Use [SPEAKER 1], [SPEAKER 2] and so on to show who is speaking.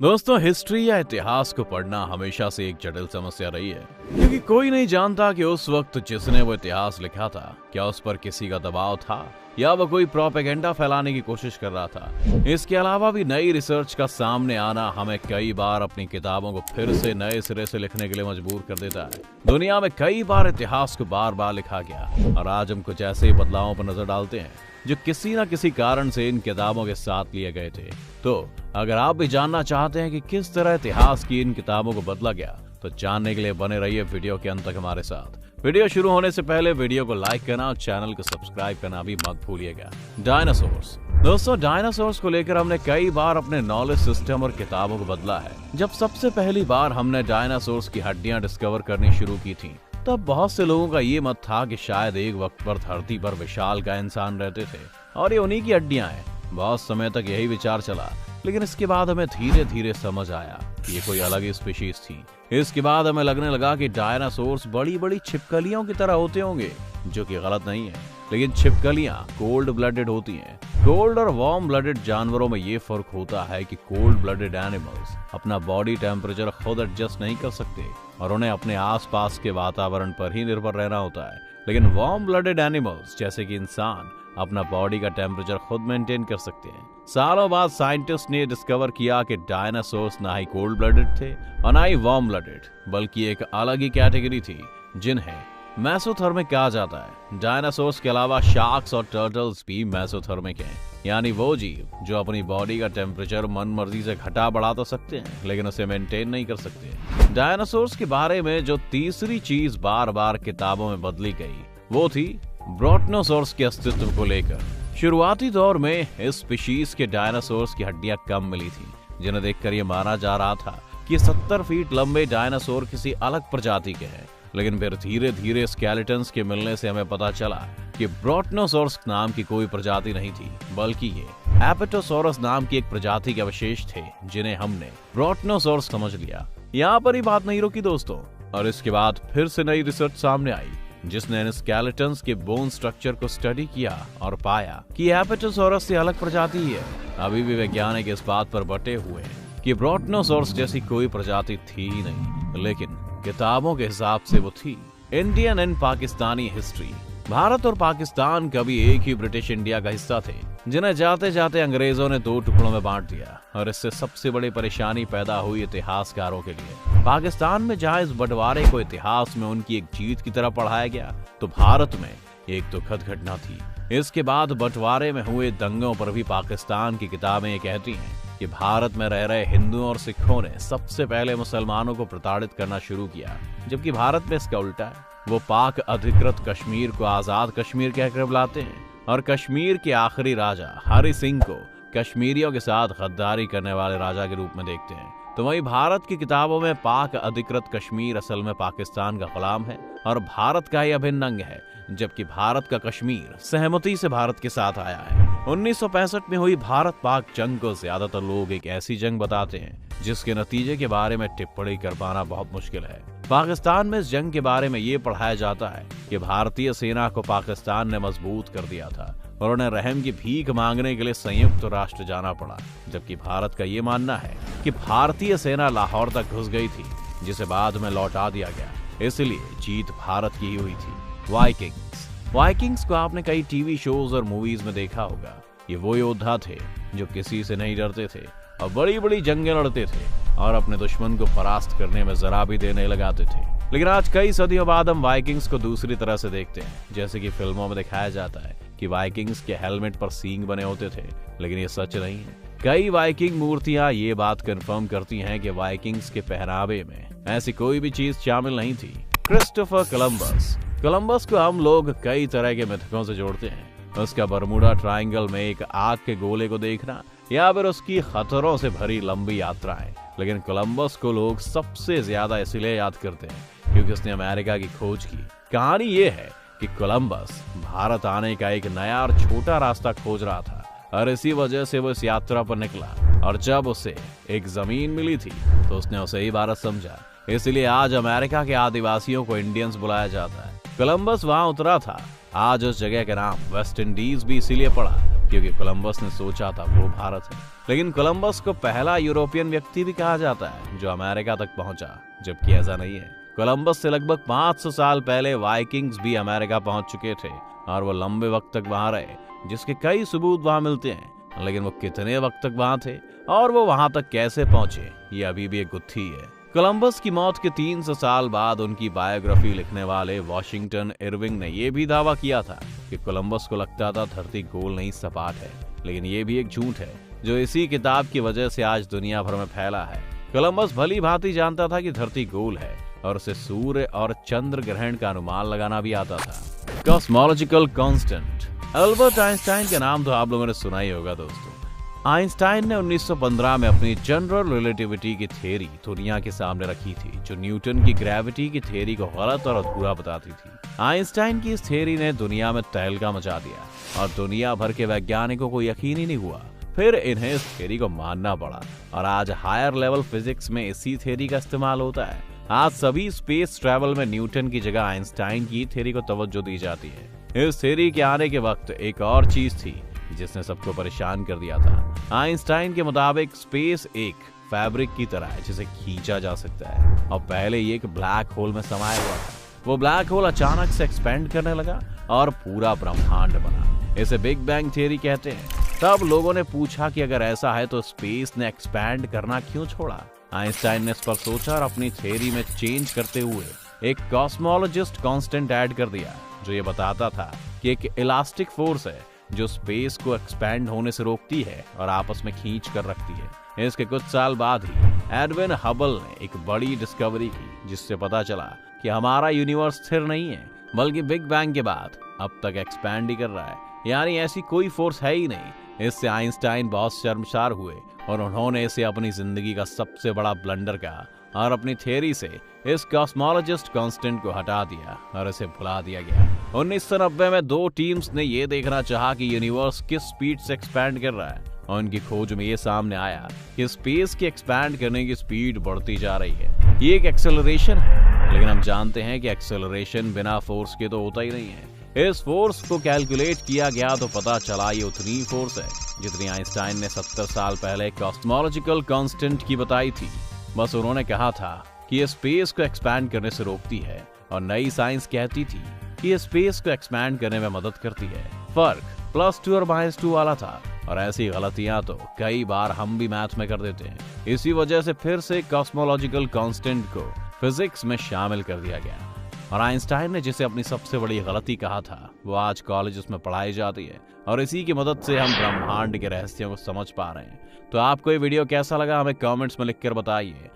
[SPEAKER 1] दोस्तों, हिस्ट्री या इतिहास को पढ़ना हमेशा से एक जटिल समस्या रही है, क्योंकि कोई नहीं जानता कि उस वक्त जिसने वो इतिहास लिखा था, क्या उस पर किसी का दबाव था या वो कोई प्रोपेगेंडा फैलाने की कोशिश कर रहा था। इसके अलावा भी नई रिसर्च का सामने आना हमें कई बार अपनी किताबों को फिर से नए सिरे से लिखने के लिए मजबूर कर देता है। दुनिया में कई बार इतिहास को बार बार लिखा गया और आज हम कुछ ऐसे ही बदलावों पर नजर डालते हैं जो किसी न किसी कारण से इन किताबों के साथ लिए गए थे। तो अगर आप भी जानना चाहते हैं कि किस तरह इतिहास की इन किताबों को बदला गया, तो जानने के लिए बने रहिए वीडियो के अंत तक हमारे साथ। वीडियो शुरू होने से पहले वीडियो को लाइक करना और चैनल को सब्सक्राइब करना भी मत भूलिएगा। डायनासोर्स। दोस्तों, डायनासोर्स को लेकर हमने कई बार अपने नॉलेज सिस्टम और किताबों को बदला है। जब सबसे पहली बार हमने डायनासोर्स की हड्डियां डिस्कवर करनी शुरू की थी, तब बहुत से लोगों का ये मत था कि शायद एक वक्त पर धरती पर विशालकाय इंसान रहते थे और ये उन्हीं की हड्डियां हैं। बहुत समय तक यही विचार चला, लेकिन इसके बाद हमें धीरे धीरे समझ आया कि ये कोई अलग ही स्पीशीज थी। इसके बाद हमें लगने लगा कि डायनासोर्स बड़ी बड़ी छिपकलियों की तरह होते होंगे, जो कि गलत नहीं है। लेकिन छिपकलियां कोल्ड ब्लडेड होती हैं। कोल्ड और वार्म ब्लडेड जानवरों में ये फर्क होता है कि कोल्ड ब्लडेड एनिमल्स अपना बॉडी टेम्परेचर खुद एडजस्ट नहीं कर सकते और उन्हें अपने आसपास के वातावरण पर ही निर्भर रहना होता है। लेकिन वार्म ब्लडेड एनिमल्स जैसे कि इंसान अपना बॉडी का टेम्परेचर खुद मेंटेन कर सकते हैं। सालों बाद साइंटिस्ट ने डिस्कवर किया कि डायनासोर्स ना ही कोल्ड ब्लडेड थे और ना ही वार्म ब्लडेड, बल्कि एक अलग ही कैटेगरी थी जिन्हें मेसोथर्मिक कहा जाता है। डायनासोर्स के अलावा शार्क्स और टर्टल्स भी मेसोथर्मिक हैं, यानी वो जीव जो अपनी बॉडी का टेम्परेचर मन मर्जी से घटा बढ़ा तो सकते हैं, लेकिन उसे मेंटेन नहीं कर सकते। डायनासोर्स के बारे में जो तीसरी चीज बार बार किताबों में बदली गई, वो थी ब्रोटनोसॉर्स के अस्तित्व को लेकर। शुरुआती दौर में इस स्पीशीज के डायनासोर्स की हड्डियां कम मिली थी, जिन्हें देखकर यह माना जा रहा था कि 70 फीट लंबे डायनासोर किसी अलग प्रजाति के हैं। लेकिन फिर धीरे धीरे स्केलेटन्स के मिलने से हमें पता चला कि ब्रोटनोसॉर्स नाम की कोई प्रजाति नहीं थी, बल्कि ये एपेटोसॉरस नाम की एक प्रजाति के अवशेष थे, जिन्हें हमने ब्रोटनोसॉर्स समझ लिया। यहाँ पर ही बात नहीं रुकी दोस्तों, और इसके बाद फिर से नई रिसर्च सामने आई, जिसने इन स्केलेटन्स के बोन स्ट्रक्चर को स्टडी किया और पाया कि एपेटोसॉरस से अलग प्रजाति है। अभी भी वैज्ञानिक इस बात पर बटे हुए हैं कि ब्रोटनोसॉर्स जैसी कोई प्रजाति थी ही नहीं, लेकिन किताबों के हिसाब से वो थी। Indian and Pakistani history. Bharat और पाकिस्तान कभी एक ही ब्रिटिश इंडिया का हिस्सा थे, जिन्हें जाते जाते अंग्रेजों ने 2 टुकड़ों में बांट दिया, और इससे सबसे बड़ी परेशानी पैदा हुई इतिहासकारों के लिए। पाकिस्तान में जहां इस बंटवारे को इतिहास में उनकी एक जीत की तरह पढ़ाया गया, तो भारत में एक दुखद घटना थी। इसके बाद बंटवारे में हुए दंगों पर भी पाकिस्तान की किताबें ये कहती हैं कि भारत में रह रहे हिंदुओं और सिखों ने सबसे पहले मुसलमानों को प्रताड़ित करना शुरू किया, जबकि भारत में इसका उल्टा है। वो पाक अधिकृत कश्मीर को आजाद कश्मीर कहकर बुलाते हैं और कश्मीर के आखिरी राजा हरि सिंह को कश्मीरियों के साथ गद्दारी करने वाले राजा के रूप में देखते हैं। तो वहीं भारत की किताबों में पाक अधिकृत कश्मीर असल में पाकिस्तान का गुलाम है और भारत का ही अभिन्न अंग है, जबकि भारत का कश्मीर सहमति से भारत के साथ आया है। 1965 में हुई भारत पाक जंग को ज्यादातर लोग एक ऐसी जंग बताते हैं जिसके नतीजे के बारे में टिप्पणी कर पाना बहुत मुश्किल है। पाकिस्तान में इस जंग के बारे में ये पढ़ाया जाता है कि भारतीय सेना को पाकिस्तान ने मजबूत कर दिया था और उन्हें रहम की भीख मांगने के लिए संयुक्त राष्ट्र जाना पड़ा, जबकि भारत का ये मानना है कि भारतीय सेना लाहौर तक घुस गई थी, जिसे बाद में लौटा दिया गया, इसलिए जीत भारत की ही हुई थी। वाइकिंग्स। वाइकिंग्स को आपने कई टीवी शोज और मूवीज में देखा होगा। ये वो योद्धा थे जो किसी से नहीं डरते थे और बड़ी बड़ी जंगें लड़ते थे और अपने दुश्मन को परास्त करने में जरा भी देर नहीं लगाते थे। लेकिन आज कई सदियों बाद हम वाइकिंग्स को दूसरी तरह से देखते हैं। जैसे कि फिल्मों में दिखाया जाता है कि वाइकिंग्स के हेलमेट पर सींग बने होते थे, लेकिन ये सच नहीं है। कई वाइकिंग मूर्तियां ये बात कंफर्म करती हैं कि वाइकिंग्स के पहनावे में ऐसी कोई भी चीज शामिल नहीं थी। Christopher Columbus. कोलंबस को हम लोग कई तरह के मिथकों से जोड़ते हैं। उसका बरमूडा ट्रायंगल में एक आग के गोले को देखना या फिर उसकी खतरों से भरी लंबी यात्राएं। लेकिन कोलंबस को लोग सबसे ज्यादा इसलिए याद करते हैं क्योंकि उसने अमेरिका की खोज की। कहानी ये है कि कोलंबस भारत आने का एक नया और छोटा रास्ता खोज रहा था और इसी वजह से वो इस यात्रा पर निकला, और जब उसे एक जमीन मिली थी तो उसने उसे ही भारत समझा। इसलिए आज अमेरिका के आदिवासियों को इंडियंस बुलाया जाता है। कोलंबस वहां उतरा था। आज उस जगह का नाम वेस्ट इंडीज भी इसीलिए पड़ा क्योंकि कोलंबस ने सोचा था वो भारत है। लेकिन कोलंबस को पहला यूरोपियन व्यक्ति भी कहा जाता है जो अमेरिका तक पहुंचा, जबकि ऐसा नहीं है। कोलंबस से लगभग 500 साल पहले वाइकिंग्स भी अमेरिका पहुंच चुके थे और वो लंबे वक्त तक वहां रहे, जिसके कई सबूत वहां मिलते हैं। लेकिन वो कितने वक्त तक वहां थे और वो वहां तक कैसे पहुंचे, ये अभी भी एक गुत्थी है। कोलंबस की मौत के 300 साल बाद उनकी बायोग्राफी लिखने वाले वॉशिंगटन इरविंग ने यह भी दावा किया था कि कोलंबस को लगता था धरती गोल नहीं सपाट है। लेकिन ये भी एक झूठ है जो इसी किताब की वजह से आज दुनिया भर में फैला है। कोलंबस भली भांति जानता था कि धरती गोल है और उसे सूर्य और चंद्र ग्रहण का अनुमान लगाना भी आता था। Cosmological constant. अल्बर्ट आइंस्टाइन के नाम तो आप लोगों ने सुना ही होगा दोस्तों। आइंस्टाइन ने 1915 में अपनी जनरल रिलेटिविटी की थ्योरी दुनिया के सामने रखी थी, जो न्यूटन की ग्रेविटी की थ्योरी को गलत और अधूरा बताती थी। आइंस्टाइन की इस थ्योरी ने दुनिया में तहलका मचा दिया और दुनिया भर के वैज्ञानिकों को यकीन ही नहीं हुआ। फिर इन्हें इस थ्योरी को मानना पड़ा और आज हायर लेवल फिजिक्स में इसी थ्योरी का इस्तेमाल होता है। आज सभी स्पेस ट्रैवल में न्यूटन की जगह आइंस्टाइन की थ्योरी को तवज्जो दी जाती है। इस थ्योरी के आने के वक्त एक और चीज थी जिसने सबको परेशान कर दिया था। आइंस्टाइन के मुताबिक स्पेस एक फैब्रिक की तरह है जिसे खींचा जा सकता है और पहले ये एक ब्लैक होल में समाया हुआ था। वो ब्लैक होल अचानक से एक्सपेंड करने लगा और पूरा ब्रह्मांड बना। इसे बिग बैंग थ्योरी कहते हैं। तब लोगों ने पूछा कि अगर ऐसा है तो स्पेस ने एक्सपैंड करना क्यों छोड़ा। आइंस्टाइन ने इस पर सोचा और अपनी थ्योरी में चेंज करते हुए एक कॉस्मोलॉजिस्ट कांस्टेंट ऐड कर दिया, जो ये बताता था कि एक इलास्टिक फोर्स है जो स्पेस को एक्सपैंड होने से रोकती है और आपस में खींच कर रखती है। इसके कुछ साल बाद ही एडविन हबल ने एक बड़ी डिस्कवरी की, जिससे पता चला कि हमारा यूनिवर्स स्थिर नहीं है, बल्कि बिग बैंग के बाद अब तक एक्सपैंड ही कर रहा है, यानी ऐसी कोई फोर्स है ही नहीं। इससे आइंस्टाइन बहुत शर्मसार हुए और उन्होंने इसे अपनी जिंदगी का सबसे बड़ा ब्लंडर कहा और अपनी थ्योरी से इस कॉस्मोलॉजिस्ट कांस्टेंट को हटा दिया और इसे भुला दिया गया। 1990 में दो टीम्स ने यह देखना चाहा कि यूनिवर्स किस स्पीड से एक्सपैंड कर रहा है और उनकी खोज में यह सामने आया कि स्पेस की एक्सपैंड करने की स्पीड बढ़ती जा रही है। ये एक एक्सेलरेशन है, लेकिन हम जानते हैं कि एक्सेलरेशन बिना फोर्स के तो होता ही नहीं है। इस फोर्स को कैलकुलेट किया गया तो पता चला ये उतनी फोर्स है जितनी आइंस्टाइन ने 70 साल पहले कॉस्मोलॉजिकल कांस्टेंट की बताई थी। बस उन्होंने कहा था कि ये स्पेस को एक्सपैंड करने से रोकती है और नई साइंस कहती थी कि ये स्पेस को एक्सपैंड करने में मदद करती है। फर्क +2 और -2 वाला था और ऐसी गलतियां तो कई बार हम भी मैथ में कर देते हैं। इसी वजह से फिर से कॉस्मोलॉजिकल कांस्टेंट को फिजिक्स में शामिल कर दिया गया और आइंस्टाइन ने जिसे अपनी सबसे बड़ी गलती कहा था वो आज कॉलेज में पढ़ाई जाती है और इसी की मदद से हम ब्रह्मांड के रहस्यों को समझ पा रहे हैं। तो आपको ये वीडियो कैसा लगा हमें कमेंट्स में लिखकर बताइए।